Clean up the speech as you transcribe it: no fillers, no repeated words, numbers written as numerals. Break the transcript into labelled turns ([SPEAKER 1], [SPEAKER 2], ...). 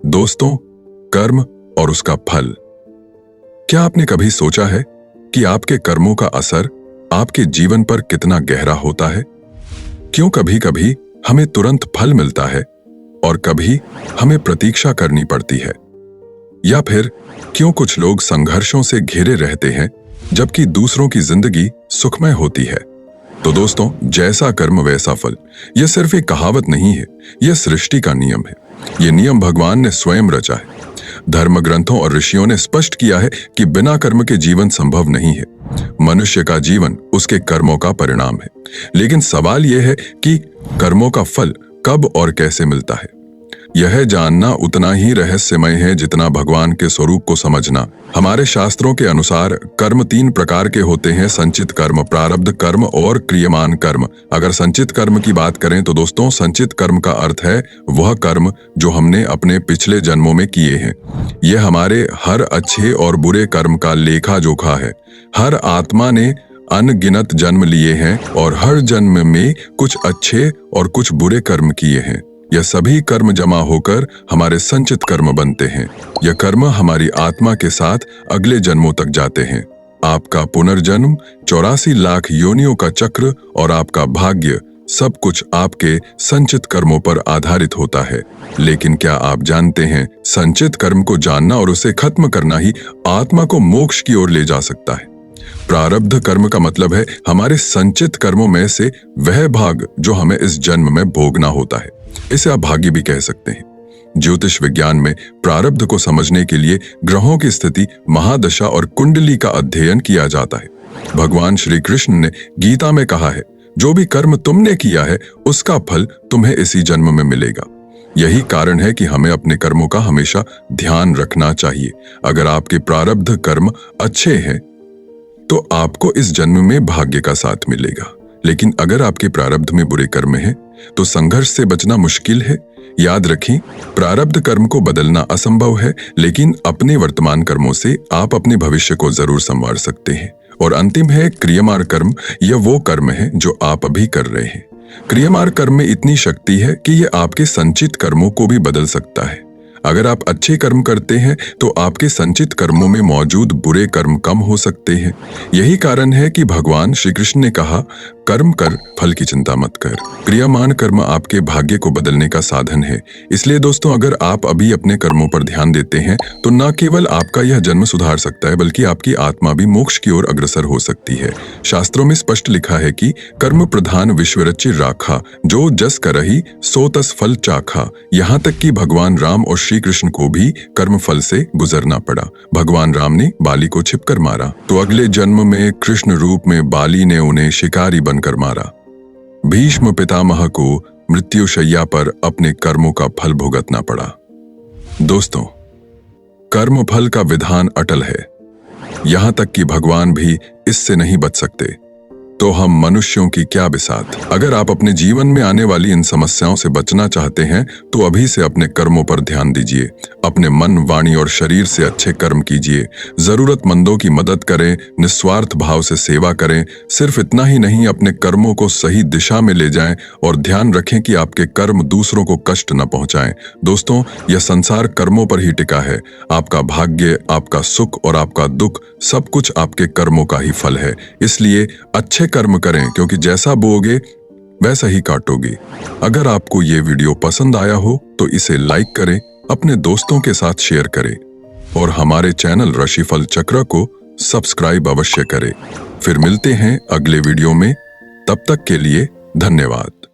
[SPEAKER 1] दोस्तों, कर्म और उसका फल। क्या आपने कभी सोचा है कि आपके कर्मों का असर आपके जीवन पर कितना गहरा होता है? क्यों कभी कभी हमें तुरंत फल मिलता है और कभी हमें प्रतीक्षा करनी पड़ती है? या फिर क्यों कुछ लोग संघर्षों से घिरे रहते हैं जबकि दूसरों की जिंदगी सुखमय होती है? तो दोस्तों, जैसा कर्म वैसा फल, यह सिर्फ एक कहावत नहीं है, यह सृष्टि का नियम है। यह नियम भगवान ने स्वयं रचा है। धर्म ग्रंथों और ऋषियों ने स्पष्ट किया है कि बिना कर्म के जीवन संभव नहीं है। मनुष्य का जीवन उसके कर्मों का परिणाम है। लेकिन सवाल यह है कि कर्मों का फल कब और कैसे मिलता है? यह जानना उतना ही रहस्यमय है जितना भगवान के स्वरूप को समझना। हमारे शास्त्रों के अनुसार कर्म 3 प्रकार के होते हैं: संचित कर्म, प्रारब्ध कर्म और क्रियमान कर्म। अगर संचित कर्म की बात करें तो दोस्तों, संचित कर्म का अर्थ है वह कर्म जो हमने अपने पिछले जन्मों में किए हैं। यह हमारे हर अच्छे और बुरे कर्म का लेखा जोखा है। हर आत्मा ने अनगिनत जन्म लिए हैं और हर जन्म में कुछ अच्छे और कुछ बुरे कर्म किए हैं। यह सभी कर्म जमा होकर हमारे संचित कर्म बनते हैं। यह कर्म हमारी आत्मा के साथ अगले जन्मों तक जाते हैं। आपका पुनर्जन्म, 84 लाख योनियों का चक्र और आपका भाग्य, सब कुछ आपके संचित कर्मों पर आधारित होता है। लेकिन क्या आप जानते हैं, संचित कर्म को जानना और उसे खत्म करना ही आत्मा को मोक्ष की ओर ले जा सकता है। प्रारब्ध कर्म का मतलब है हमारे संचित कर्मों में से वह भाग जो हमें इस जन्म में भोगना होता है। इसे आप भाग्य भी कह सकते हैं। ज्योतिष विज्ञान में प्रारब्ध को समझने के लिए ग्रहों की स्थिति, महादशा और कुंडली का अध्ययन किया जाता है। भगवान श्री कृष्ण ने गीता में कहा है, जो भी कर्म तुमने किया है उसका फल तुम्हें इसी जन्म में मिलेगा। यही कारण है कि हमें अपने कर्मों का हमेशा ध्यान रखना चाहिए। अगर आपके प्रारब्ध कर्म अच्छे हैं तो आपको इस जन्म में भाग्य का साथ मिलेगा। लेकिन अगर आपके प्रारब्ध में बुरे कर्म हैं तो संघर्ष से बचना मुश्किल है। याद रखें, प्रारब्ध कर्म को बदलना असंभव है, लेकिन अपने वर्तमान कर्मों से आप अपने भविष्य को जरूर संवार सकते हैं। और अंतिम है क्रियमाण कर्म। यह वो कर्म है जो आप अभी कर रहे हैं। क्रियमाण कर्म में इतनी शक्ति है कि यह आपके संचित कर्मों को भी बदल सकता है। अगर आप अच्छे कर्म करते हैं तो आपके संचित कर्मों में मौजूद बुरे कर्म कम हो सकते हैं। यही कारण है कि भगवान श्री कृष्ण ने कहा, कर्म कर, फल की चिंता मत कर। क्रियमाण कर्म आपके भाग्य को बदलने का साधन है। इसलिए दोस्तों, अगर आप अभी अपने कर्मों पर ध्यान देते हैं तो न केवल आपका यह जन्म सुधार सकता है, बल्कि आपकी आत्मा भी मोक्ष की ओर अग्रसर हो सकती है। शास्त्रों में स्पष्ट लिखा है कि कर्म प्रधान विश्व रचि राखा, जो जस करहि सो तस फल चाखा। यहाँ तक कि भगवान राम और श्री कृष्ण को भी कर्म फल से गुजरना पड़ा। भगवान राम ने बाली को छिपकर मारा तो अगले जन्म में कृष्ण रूप में बाली ने उन्हें शिकारी बनकर मारा। भीष्म पितामह को मृत्युशैया पर अपने कर्मों का फल भुगतना पड़ा। दोस्तों, कर्म फल का विधान अटल है। यहां तक कि भगवान भी इससे नहीं बच सकते, तो हम मनुष्यों की क्या बिसात। अगर आप अपने जीवन में आने वाली इन समस्याओं से बचना चाहते हैं तो अभी से अपने कर्मों पर ध्यान दीजिए। अपने मन, वाणी और शरीर से अच्छे कर्म कीजिए। जरूरतमंदों की मदद करें, निस्वार्थ भाव से सेवा करें। सिर्फ इतना ही नहीं, अपने कर्मों को सही दिशा में ले जाएं और ध्यान रखें कि आपके कर्म दूसरों को कष्ट न पहुंचाएं। दोस्तों, यह संसार कर्मों पर ही टिका है। आपका भाग्य, आपका सुख और आपका दुख, सब कुछ आपके कर्मों का ही फल है। इसलिए अच्छे कर्म करें, क्योंकि जैसा बोओगे वैसा ही काटोगे। अगर आपको ये वीडियो पसंद आया हो तो इसे लाइक करें, अपने दोस्तों के साथ शेयर करें और हमारे चैनल राशिफल चक्र को सब्सक्राइब अवश्य करें। फिर मिलते हैं अगले वीडियो में। तब तक के लिए धन्यवाद।